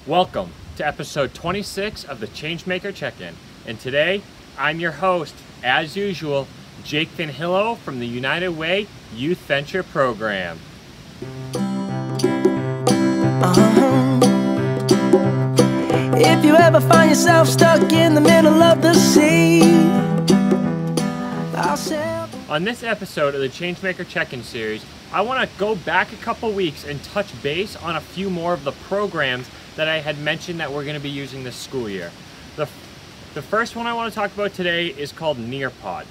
Welcome to episode 26 of the Changemaker Check-In. And today, I'm your host, as usual, Jake Van Hillo from the United Way Youth Venture Program. If you ever find yourself stuck in the middle of the sea, on this episode of the Changemaker Check-In series, I want to go back a couple weeks and touch base on a few more of the programs that I had mentioned that we're going to be using this school year. The first one I want to talk about today is called Nearpod.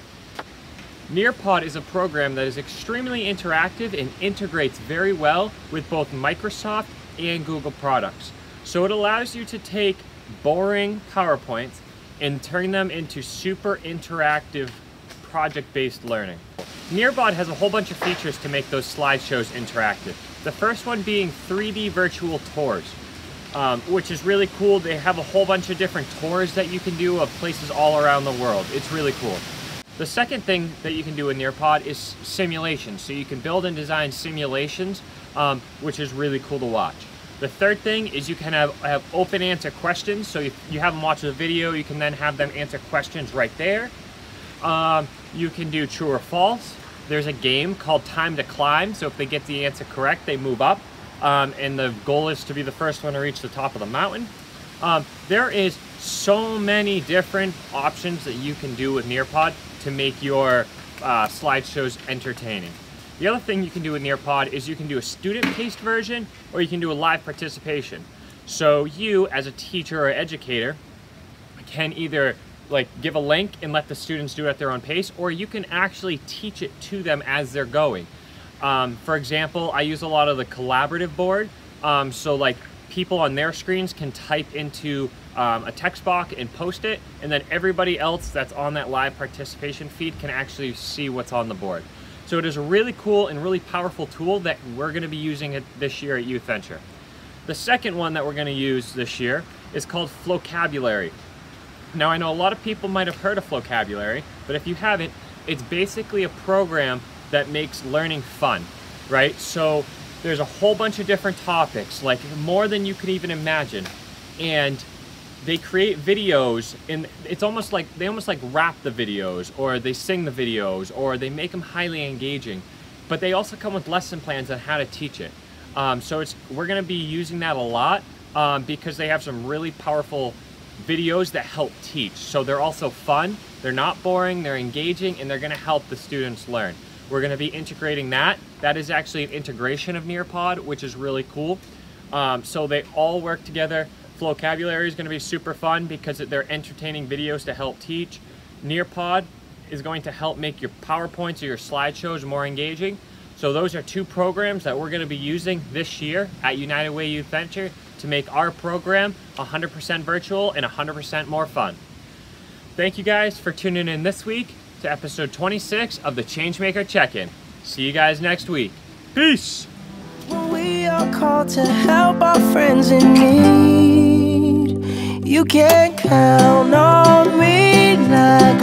Nearpod is a program that is extremely interactive and integrates very well with both Microsoft and Google products. So it allows you to take boring PowerPoints and turn them into super interactive project-based learning. Nearpod has a whole bunch of features to make those slideshows interactive. The first one being 3D virtual tours, which is really cool. They have a whole bunch of different tours that you can do of places all around the world. It's really cool. The second thing that you can do in Nearpod is simulations. So you can build and design simulations, which is really cool to watch. The third thing is you can have open answer questions. So if you have them watch the video, you can then have them answer questions right there. You can do true or false. There's a game called Time to Climb. So if they get the answer correct, they move up. And the goal is to be the first one to reach the top of the mountain. There is so many different options that you can do with Nearpod to make your slideshows entertaining. The other thing you can do with Nearpod is you can do a student-paced version or you can do a live participation. So you, as a teacher or educator, can either give a link and let the students do it at their own pace, or you can actually teach it to them as they're going. For example, I use a lot of the collaborative board, so people on their screens can type into a text box and post it, and then everybody else that's on that live participation feed can actually see what's on the board. So it is a really cool and really powerful tool that we're going to be using it this year at Youth Venture. The second one that we're going to use this year is called Flocabulary. Now, I know a lot of people might have heard of Flocabulary, but if you haven't, it's basically a program that makes learning fun, right? So there's a whole bunch of different topics, like more than you could even imagine. And they create videos, and it's almost like they rap the videos, or they sing the videos, or they make them highly engaging. But they also come with lesson plans on how to teach it. So we're gonna be using that a lot because they have some really powerful videos that help teach. So they're also fun, they're not boring, they're engaging, and they're gonna help the students learn. We're gonna be integrating that. That is actually an integration of Nearpod, which is really cool. So they all work together. Flocabulary is gonna be super fun because they're entertaining videos to help teach. Nearpod is going to help make your PowerPoints or your slideshows more engaging. So those are two programs that we're gonna be using this year at United Way Youth Venture to make our program 100% virtual and 100% more fun. Thank you guys for tuning in this week to episode 26 of the Changemaker Check-In. See you guys next week. Peace! we are called to help our friends in need. You can count on me like